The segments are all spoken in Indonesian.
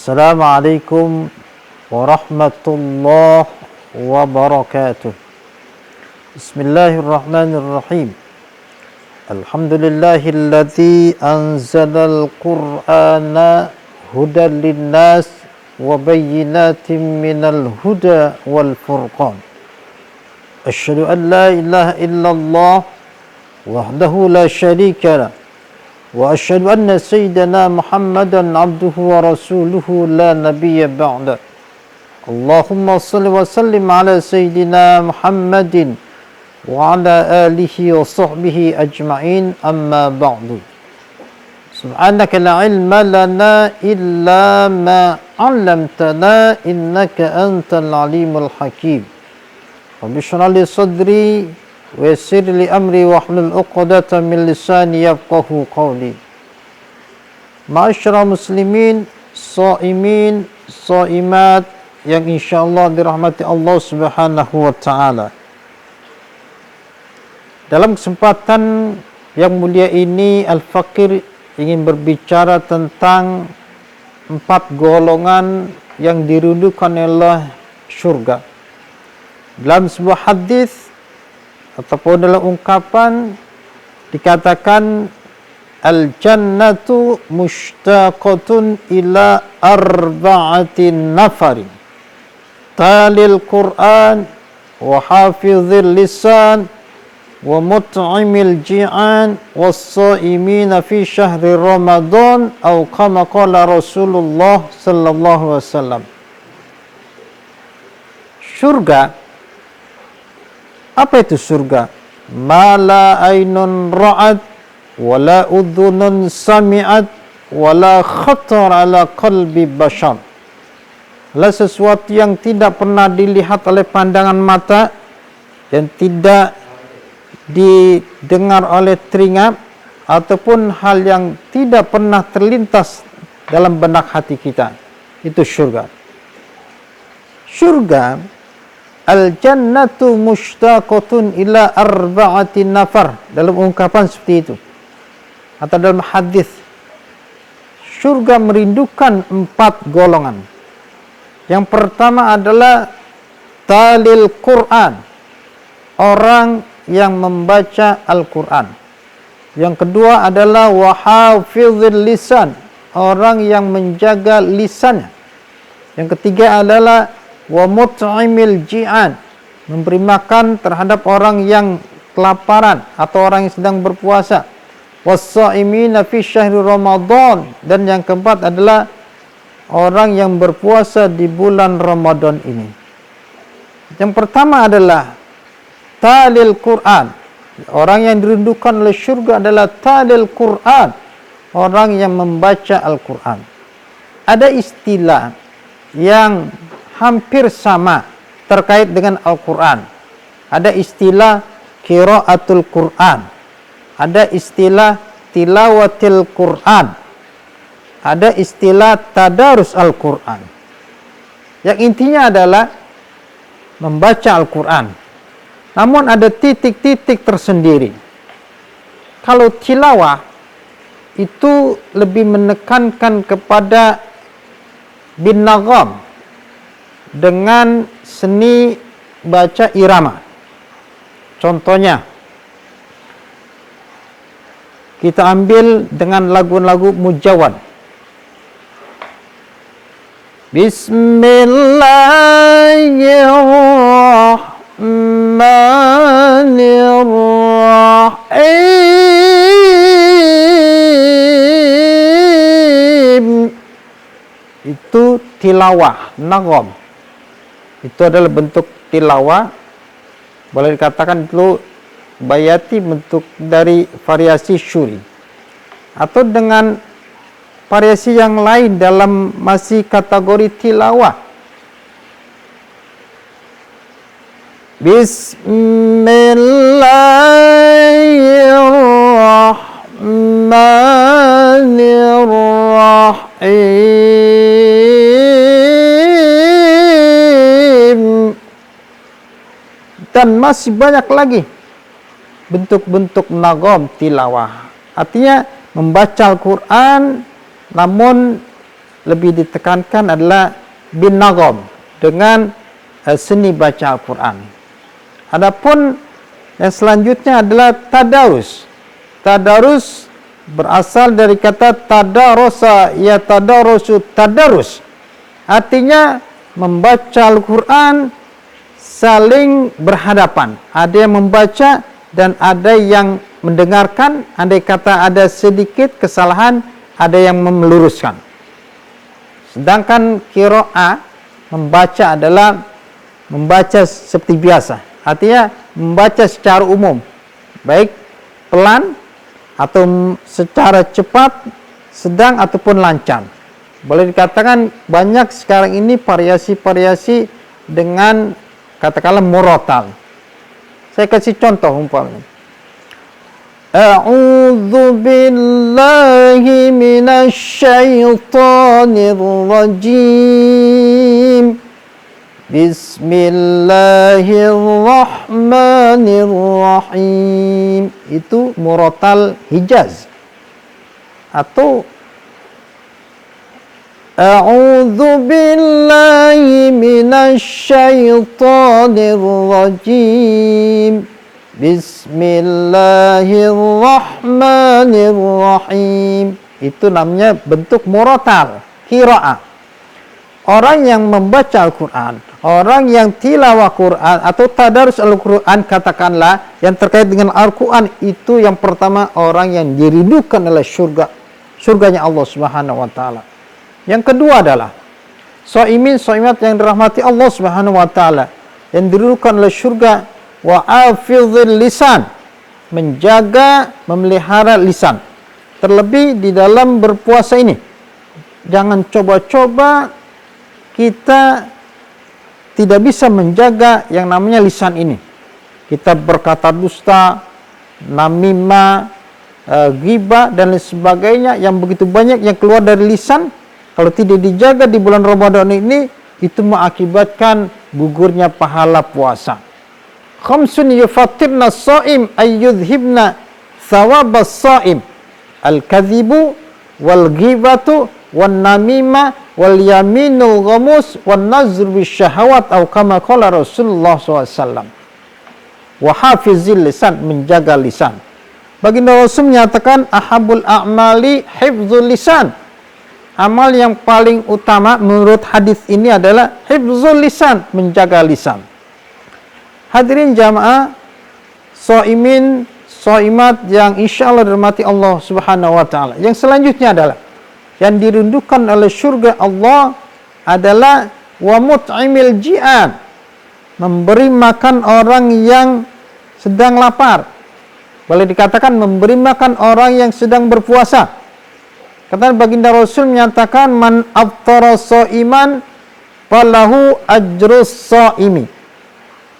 Assalamualaikum warahmatullahi wabarakatuh. Bismillahirrahmanirrahim. Alhamdulillahilladzi anzalal Qur'ana hudan linnas wa bayyinatin minal huda wal furqan. Asyhadu an la ilaha illallah wahdahu la syarika lah. Wa asyhadu anna sayyidana Muhammadan abduhu wa rasuluhu la nabiyya ba'da. Allahumma salli wa sallim ala sayyidina Muhammadin wa ala alihi wa sahbihi ajma'in, amma ba'du. Subhanaka la ilma lana illa ma 'allamtana innaka antal alimul hakim. Rabbi shrah li sadri wa yassir li amri wahlul 'uqdatam min lisani yafqahu qawli. Ma'asyiral muslimin, shaimin, shaimat yang insyaallah dirahmati Allah Subhanahu wa taala. Dalam kesempatan yang mulia ini, Al-Fakir ingin berbicara tentang 4 golongan yang dirindukan oleh syurga. Dalam sebuah hadis ataupun dalam ungkapan dikatakan al-jannatu mushtaqatun ila arba'atin nafarin talil Qur'an wa hafizil lisan wa mut'imil ji'an was-sha'imina fi syahri Ramadan atau kama qala Rasulullah sallallahu alaihi wasallam. Surga, apa itu surga? Mala ainun ra'at wala udhunun sami'at wala khatar ala qalbi bashar. Adalah sesuatu yang tidak pernah dilihat oleh pandangan mata dan tidak didengar oleh telinga, ataupun hal yang tidak pernah terlintas dalam benak hati kita. Itu surga. Surga, al-jannatu mushtaqatun ila arba'ati nafar, dalam ungkapan seperti itu. Atau dalam hadis, surga merindukan 4 golongan. Yang pertama adalah talil Quran, orang yang membaca Al-Quran. Yang kedua adalah wahafizil lisan, orang yang menjaga lisannya. Yang ketiga adalah wa mut'imil ji'an, memberi makan terhadap orang yang kelaparan atau orang yang sedang berpuasa. Was-sha'imina fi syahri Ramadan, dan yang keempat adalah orang yang berpuasa di bulan Ramadan ini. Yang pertama adalah talil Quran. Orang yang dirindukan oleh syurga adalah talil Quran, orang yang membaca Al-Quran. Ada istilah yang hampir sama terkait dengan Al-Quran. Ada istilah qiraatul Quran, ada istilah tilawatil Quran, ada istilah tadarus Al-Quran. Yang intinya adalah membaca Al-Quran. Namun ada titik-titik tersendiri. Kalau tilawah itu lebih menekankan kepada bin nagham, dengan seni baca irama. Contohnya, kita ambil dengan lagu-lagu mujawad. Bismillahirrahmanirrahim. Itu tilawah, nagham. Itu adalah bentuk tilawah. Boleh dikatakan itu bayati, bentuk dari variasi syuri. Atau dengan variasi yang lain dalam masih kategori tilawah. Bismillahirrahmanirrahim. Dan masih banyak lagi bentuk-bentuk nagham tilawah. Artinya membaca Al-Quran namun lebih ditekankan adalah bin nagom, dengan seni baca Al-Quran. Adapun yang selanjutnya adalah tadarus. Tadarus berasal dari kata tadarosa, ya tadarusu tadarus. Artinya membaca Al-Quran saling berhadapan. Ada yang membaca dan ada yang mendengarkan. Andai kata ada sedikit kesalahan, ada yang meluruskan. Sedangkan qiraah, membaca adalah membaca seperti biasa. Artinya membaca secara umum, baik pelan atau secara cepat, sedang ataupun lancar. Boleh dikatakan banyak sekarang ini variasi-variasi dengan katakanlah murotal. Saya kasih contoh umpamanya. A'udzu billahi minasy syaithanir rajim. Bismillahirrahmanirrahim. Itu murotal Hijaz. Atau A'udzu billahi minasy syaithanir rajim. Bismillahirrahmanirrahim. Itu namanya bentuk murotal, qiraah. Orang yang membaca Al-Quran, orang yang tilawah Quran atau tadarus Al-Quran, katakanlah yang terkait dengan Al-Quran, itu yang pertama orang yang dirindukan oleh surganya Allah Subhanahu wa taala. Yang kedua adalah shaimin shaimat yang dirahmati Allah Subhanahu wa taala, yang dirindukan oleh surga. Wa hafizil lisan, menjaga, memelihara lisan. Terlebih di dalam berpuasa ini, jangan coba-coba kita tidak bisa menjaga yang namanya lisan ini. Kita berkata dusta, namimah, ghibah dan lain sebagainya yang begitu banyak yang keluar dari lisan. Kalau tidak dijaga di bulan Ramadan ini, itu mengakibatkan gugurnya pahala puasa. Khamsun yufattirna as-shaim ay yudhibna thawab as-shaim. Al-kadhibu wal ghibatu wan namimah wal yaminul ghamus wan nazr bisyahawat atau kama qala Rasulullah SAW. Wa hafizil lisan, menjaga lisan. Baginda Rasul menyatakan ahabul a'mali hifzul lisan. Amal yang paling utama menurut hadis ini adalah hifzul lisan, menjaga lisan. Hadirin jamaah, shaimin shaimat yang insyaallah dirahmati Allah Subhanahu wa taala. Yang selanjutnya adalah yang dirindukan oleh surga Allah adalah wa mut'imil ji'an, memberi makan orang yang sedang lapar. Boleh dikatakan memberi makan orang yang sedang berpuasa. Kata baginda Rasul menyatakan man aftara shaiman falahu ajrus shaimi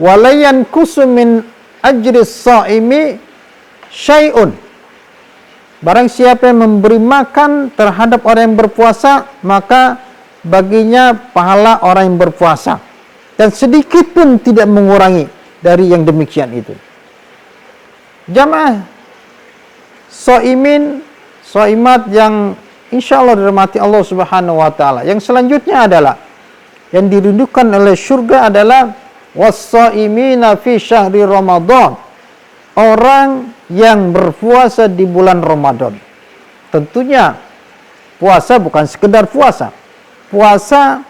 wa la yanqusu min ajris shaimi syai'un. Barang siapa yang memberi makan terhadap orang yang berpuasa, maka baginya pahala orang yang berpuasa, dan sedikit pun tidak mengurangi dari yang demikian itu. Jamaah shaimin shaimat yang insyaallah dirahmati Allah Subhanahu wa taala. Yang selanjutnya adalah yang dirindukan oleh surga adalah was-shaimina fi syahri Ramadan, orang yang berpuasa di bulan Ramadan. Tentunya puasa bukan sekedar puasa. Puasa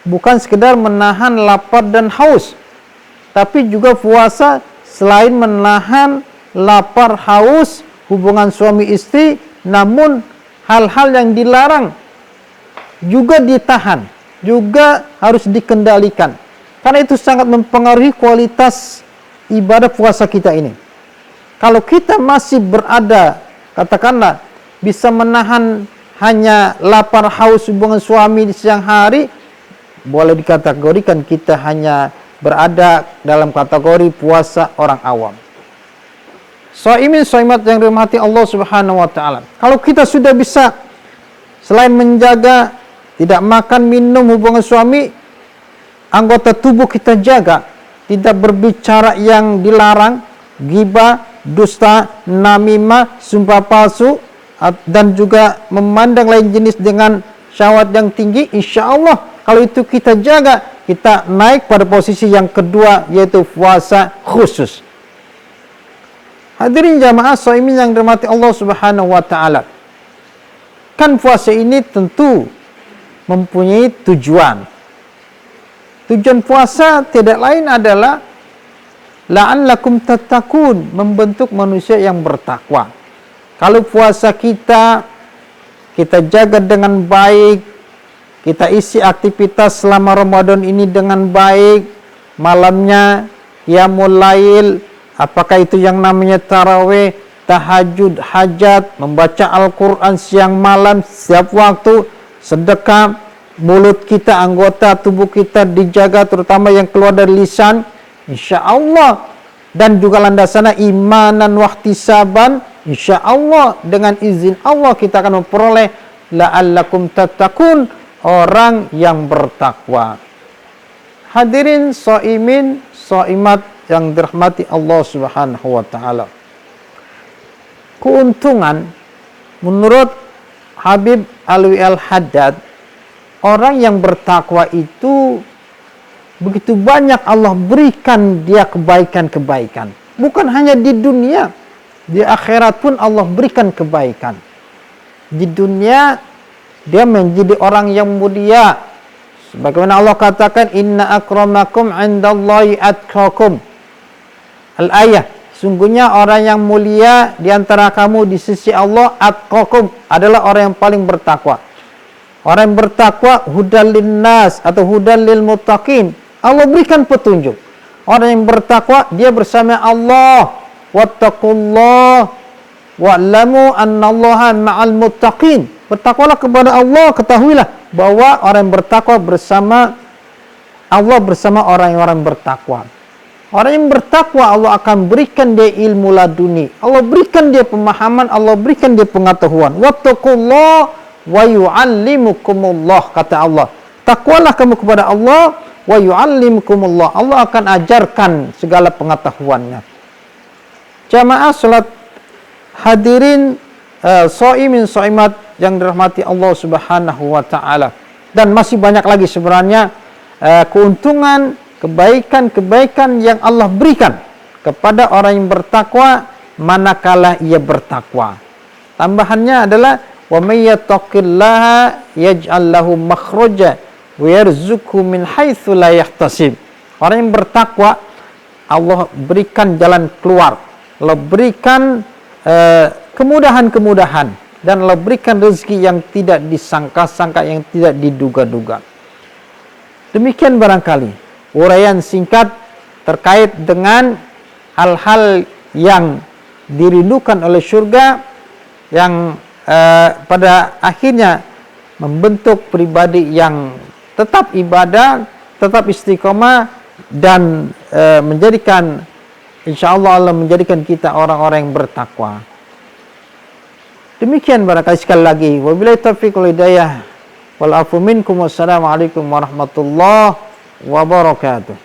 bukan sekedar menahan lapar dan haus, tapi juga puasa selain menahan lapar, haus, hubungan suami istri, namun hal-hal yang dilarang juga ditahan, juga harus dikendalikan. Karena itu sangat mempengaruhi kualitas ibadah puasa kita ini. Kalau kita masih berada, katakanlah, bisa menahan hanya lapar, haus, hubungan suami di siang hari, boleh dikategorikan kita hanya berada dalam kategori puasa orang awam. Shaimin shaimat yang dirahmati Allah Subhanahu wa taala. Kalau kita sudah bisa selain menjaga tidak makan, minum, hubungan suami, anggota tubuh kita jaga, tidak berbicara yang dilarang, ghibah, dusta, namimah, sumpah palsu, dan juga memandang lain jenis dengan syahwat yang tinggi, insya Allah kalau itu kita jaga, kita naik pada posisi yang kedua, yaitu puasa khusus. Hadirin jamaah shaimin yang dirahmati Allah Subhanahu wa taala. Kan puasa ini tentu mempunyai tujuan. Tujuan puasa tidak lain adalah la'allakum tattaqun, membentuk manusia yang bertakwa. Kalau puasa kita jaga dengan baik, kita isi aktivitas selama Ramadan ini dengan baik, malamnya qiyamul lail, apakah itu yang namanya tarawih, tahajud, hajat, membaca Al-Quran siang malam, setiap waktu, sedekah, mulut kita, anggota tubuh kita dijaga, terutama yang keluar dari lisan, insya Allah. Dan juga landasannya imanan wahtisaban, insya Allah dengan izin Allah kita akan memperoleh la'allakum tattaqun, orang yang bertakwa. Hadirin shaimin shaimat yang dirahmati Allah Subhanahu wa taala. Keuntungan menurut Habib Alwi Al-Haddad, orang yang bertakwa itu begitu banyak Allah berikan dia kebaikan-kebaikan. Bukan hanya di dunia, di akhirat pun Allah berikan kebaikan. Di dunia dia menjadi orang yang mulia. Sebagaimana Allah katakan, inna akramakum indallahi atqakum. Al-ayah, sungguhnya orang yang mulia di antara kamu di sisi Allah atqakum, adalah orang yang paling bertakwa. Orang yang bertakwa hudal linnas atau hudal lil muttaqin. Allah berikan petunjuk. Orang yang bertakwa dia bersama Allah. Wattaqullah wa'lamu annallaha ma'al muttaqin. Bertakwalah kepada Allah, ketahuilah bahwa orang yang bertakwa bersama Allah, bersama orang-orang bertakwa. Orang yang bertakwa Allah akan berikan dia ilmu laduni. Allah berikan dia pemahaman, Allah berikan dia pengetahuan. Wattaqullah wa yu'allimukumullah, kata Allah. Takwalah kamu kepada Allah, wa yu'allimukumullah. Allah akan ajarkan segala pengetahuannya. Jamaah salat hadirin shaimin shaimat yang dirahmati Allah Subhanahu wa taala. Dan masih banyak lagi sebenarnya keuntungan, kebaikan-kebaikan yang Allah berikan kepada orang yang bertakwa manakala ia bertakwa. Tambahannya adalah wa may yattaqillaha yaj'al lahu makhraja wa yarzuqhu min haitsu la yahtasib. Orang yang bertakwa Allah berikan jalan keluar, Allah berikan kemudahan-kemudahan, dan Allah berikan rezeki yang tidak disangka-sangka, yang tidak diduga-duga. Demikian barangkali uraian singkat terkait dengan hal-hal yang dirindukan oleh surga, yang pada akhirnya membentuk pribadi yang tetap ibadah, tetap istiqomah, dan menjadikan, insya Allah menjadikan kita orang-orang yang bertakwa. Demikian barangkali sekali lagi. Wabillahi taufiq wal hidayah wal afu minkum. Wassalamualaikum warahmatullahi wabarakatuh.